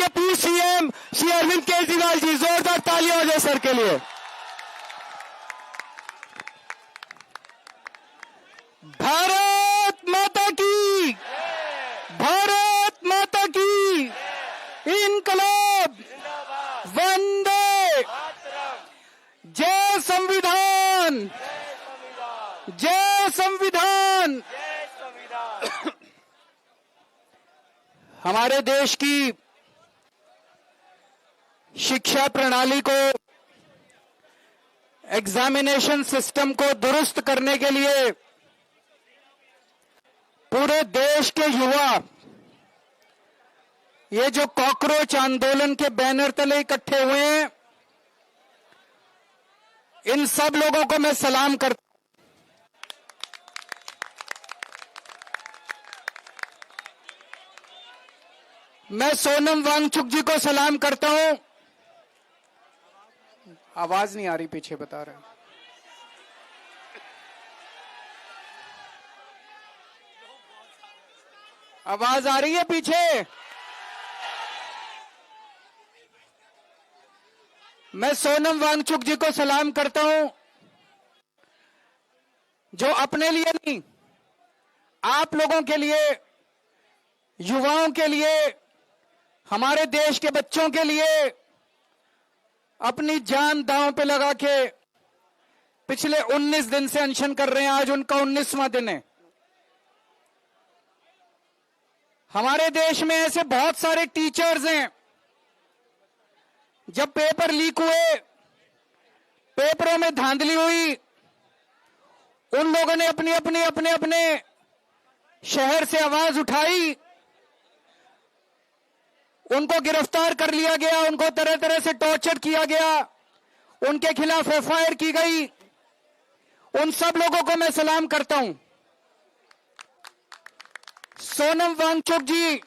के पूर्व सीएम श्री अरविंद केजरीवाल जी, जोरदार तालियां हो जाए सर के लिए। भारत माता की, भारत माता की, इनकलाब, वंदे, जय संविधान, जय संविधान। हमारे देश की शिक्षा प्रणाली को, एग्जामिनेशन सिस्टम को दुरुस्त करने के लिए पूरे देश के युवा ये जो कॉकरोच आंदोलन के बैनर तले इकट्ठे हुए हैं, इन सब लोगों को मैं सलाम करता हूं। मैं सोनम वांगचुक जी को सलाम करता हूं। आवाज नहीं आ रही, पीछे बता रहे हैं। आवाज आ रही है पीछे? मैं सोनम वांगचुक जी को सलाम करता हूं, जो अपने लिए नहीं, आप लोगों के लिए, युवाओं के लिए, हमारे देश के बच्चों के लिए अपनी जान दांव पे लगा के पिछले 19 दिन से अनशन कर रहे हैं। आज उनका 19वां दिन है। हमारे देश में ऐसे बहुत सारे टीचर्स हैं, जब पेपर लीक हुए, पेपरों में धांधली हुई, उन लोगों ने अपने अपने शहर से आवाज उठाई, उनको गिरफ्तार कर लिया गया, उनको तरह तरह से टॉर्चर किया गया, उनके खिलाफ एफआईआर की गई। उन सब लोगों को मैं सलाम करता हूं। सोनम वांगचुक जी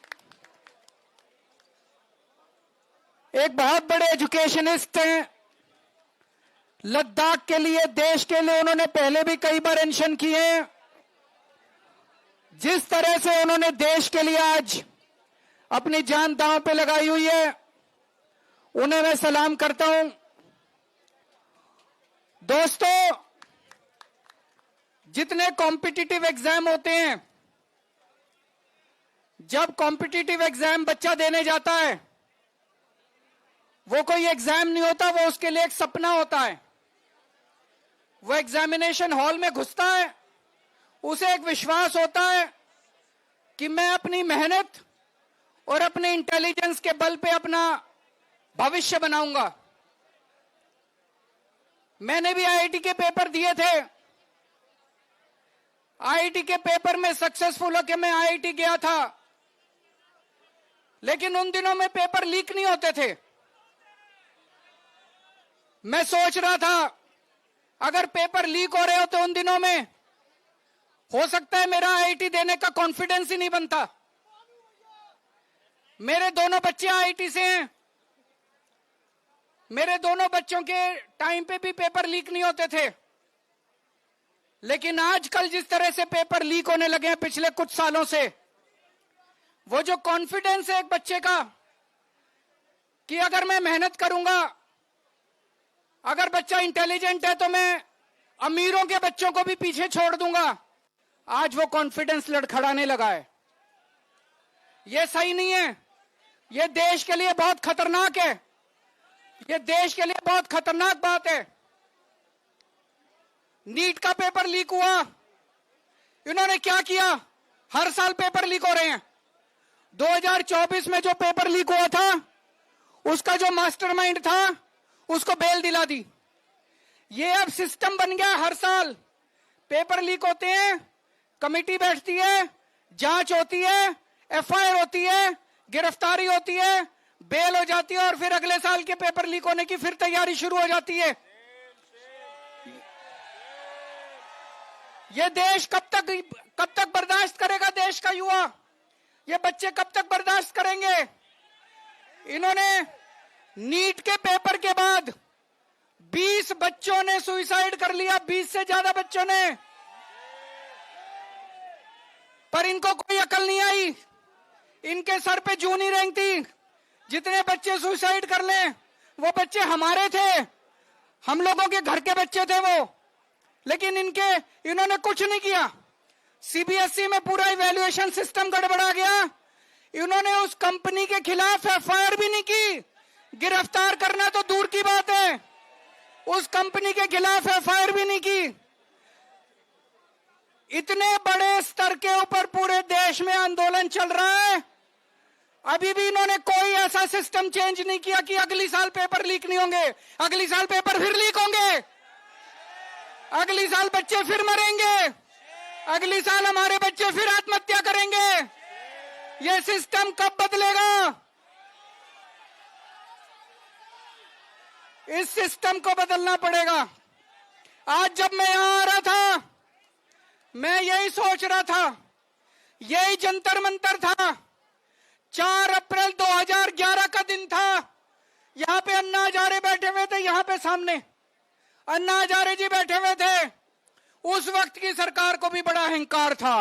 एक बहुत बड़े एजुकेशनिस्ट हैं। लद्दाख के लिए, देश के लिए उन्होंने पहले भी कई बार अनशन किए हैं। जिस तरह से उन्होंने देश के लिए आज अपनी जान दांव पे लगाई हुई है, उन्हें मैं सलाम करता हूं। दोस्तों, जितने कॉम्पिटिटिव एग्जाम होते हैं, जब कॉम्पिटिटिव एग्जाम बच्चा देने जाता है, वो कोई एग्जाम नहीं होता, वो उसके लिए एक सपना होता है। वो एग्जामिनेशन हॉल में घुसता है, उसे एक विश्वास होता है कि मैं अपनी मेहनत और अपने इंटेलिजेंस के बल पे अपना भविष्य बनाऊंगा। मैंने भी आईआईटी के पेपर दिए थे। आईआईटी के पेपर में सक्सेसफुल होकर मैं आईआईटी गया था, लेकिन उन दिनों में पेपर लीक नहीं होते थे। मैं सोच रहा था, अगर पेपर लीक हो रहे हो तो उन दिनों में हो सकता है मेरा आईआईटी देने का कॉन्फिडेंस ही नहीं बनता। मेरे दोनों बच्चे आईआईटी से हैं। मेरे दोनों बच्चों के टाइम पे भी पेपर लीक नहीं होते थे। लेकिन आजकल जिस तरह से पेपर लीक होने लगे हैं पिछले कुछ सालों से, वो जो कॉन्फिडेंस है एक बच्चे का कि अगर मैं मेहनत करूंगा, अगर बच्चा इंटेलिजेंट है तो मैं अमीरों के बच्चों को भी पीछे छोड़ दूंगा, आज वो कॉन्फिडेंस लड़खड़ाने लगा है। ये सही नहीं है। ये देश के लिए बहुत खतरनाक है। ये देश के लिए बहुत खतरनाक बात है। नीट का पेपर लीक हुआ, इन्होंने क्या किया? हर साल पेपर लीक हो रहे हैं। 2024 में जो पेपर लीक हुआ था, उसका जो मास्टरमाइंड था, उसको बेल दिला दी। ये अब सिस्टम बन गया। हर साल पेपर लीक होते हैं, कमेटी बैठती है, जांच होती है, एफआईआर होती है, गिरफ्तारी होती है, बेल हो जाती है, और फिर अगले साल के पेपर लीक होने की फिर तैयारी शुरू हो जाती है। ये देश कब तक बर्दाश्त करेगा? देश का युवा, ये बच्चे कब तक बर्दाश्त करेंगे? इन्होंने नीट के पेपर के बाद 20 बच्चों ने सुसाइड कर लिया, 20 से ज्यादा बच्चों ने, पर इनको कोई अकल नहीं आई। इनके सर पे जूं नहीं रेंगती। जितने बच्चे सुसाइड कर लें वो बच्चे हमारे थे, हम लोगों के घर के बच्चे थे वो, लेकिन इन्होंने कुछ नहीं किया। सीबीएसई में पूरा इवैल्यूएशन सिस्टम गड़बड़ा गया, इन्होंने उस कंपनी के खिलाफ एफआईआर भी नहीं की, गिरफ्तार करना तो दूर की बात है, उस कंपनी के खिलाफ एफआईआर भी नहीं की। इतने बड़े स्तर के ऊपर पूरे देश में आंदोलन चल रहा है, अभी भी इन्होंने कोई ऐसा सिस्टम चेंज नहीं किया कि अगली साल पेपर लीक नहीं होंगे। अगली साल पेपर फिर लीक होंगे, अगली साल बच्चे फिर मरेंगे, अगली साल हमारे बच्चे फिर आत्महत्या करेंगे। यह सिस्टम कब बदलेगा? इस सिस्टम को बदलना पड़ेगा। आज जब मैं यहां आ रहा था, मैं यही सोच रहा था, यही जंतर मंतर था। 4 अप्रैल 2011 का दिन था, यहां पे अन्ना हजारे बैठे हुए थे, यहां पे सामने अन्ना हजारे जी बैठे हुए थे। उस वक्त की सरकार को भी बड़ा अहंकार था।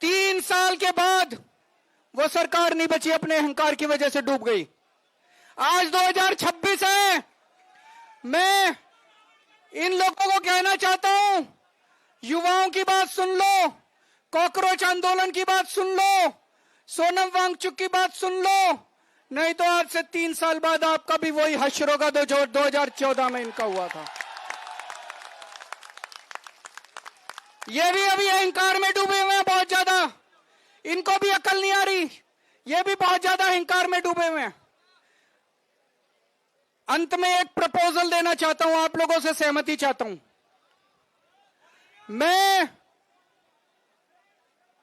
3 साल के बाद वो सरकार नहीं बची, अपने अहंकार की वजह से डूब गई। आज 2026 है, मैं इन लोगों को कहना चाहता हूं, युवाओं की बात सुन लो, कॉकरोच आंदोलन की बात सुन लो, सोनम वांगचुक की बात सुन लो, नहीं तो आज से 3 साल बाद आपका भी वही हश्र होगा जो 2014 में इनका हुआ था। ये भी अभी अहंकार में डूबे हुए हैं बहुत ज्यादा, इनको भी अकल नहीं आ रही, ये भी बहुत ज्यादा अहंकार में डूबे हुए हैं। अंत में एक प्रपोजल देना चाहता हूं, आप लोगों से सहमति चाहता हूं। मैं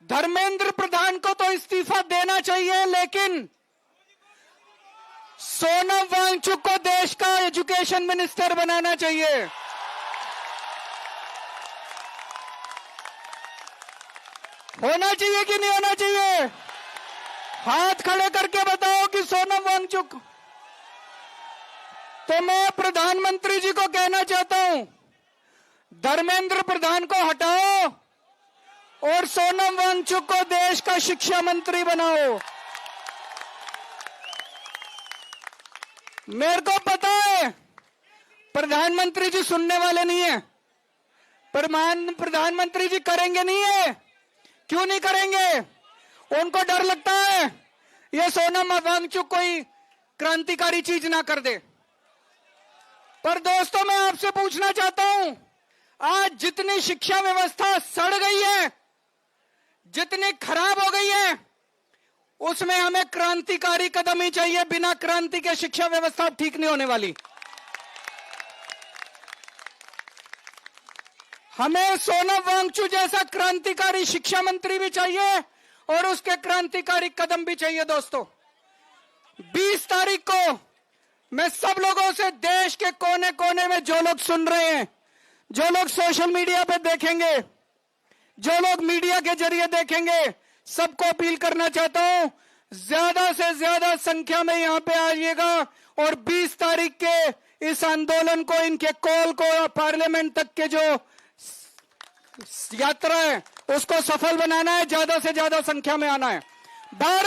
धर्मेंद्र प्रधान को तो इस्तीफा देना चाहिए, लेकिन सोनम वांगचुक को देश का एजुकेशन मिनिस्टर बनाना चाहिए। होना चाहिए कि नहीं होना चाहिए? हाथ खड़े करके बताओ कि सोनम वांगचुक। तो मैं प्रधानमंत्री जी को कहना चाहता हूं, धर्मेंद्र प्रधान को हटाओ और सोनम वांगचुक को देश का शिक्षा मंत्री बनाओ। मेरे को पता है प्रधानमंत्री जी सुनने वाले नहीं है, प्रधानमंत्री जी करेंगे नहीं है। क्यों नहीं करेंगे? उनको डर लगता है ये सोनम वांगचुक कोई क्रांतिकारी चीज ना कर दे। पर दोस्तों, मैं आपसे पूछना चाहता हूं, आज जितनी शिक्षा व्यवस्था सड़ गई है, जितनी खराब हो गई है, उसमें हमें क्रांतिकारी कदम ही चाहिए। बिना क्रांति के शिक्षा व्यवस्था ठीक नहीं होने वाली। हमें सोनम वांगचुक जैसा क्रांतिकारी शिक्षा मंत्री भी चाहिए और उसके क्रांतिकारी कदम भी चाहिए। दोस्तों, 20 तारीख को मैं सब लोगों से, देश के कोने कोने में जो लोग सुन रहे हैं, जो लोग सोशल मीडिया पे देखेंगे, जो लोग मीडिया के जरिए देखेंगे, सबको अपील करना चाहता हूं, ज्यादा से ज्यादा संख्या में यहां पे आइएगा और 20 तारीख के इस आंदोलन को, इनके कॉल को, पार्लियामेंट तक के जो यात्रा है उसको सफल बनाना है, ज्यादा से ज्यादा संख्या में आना है। भारत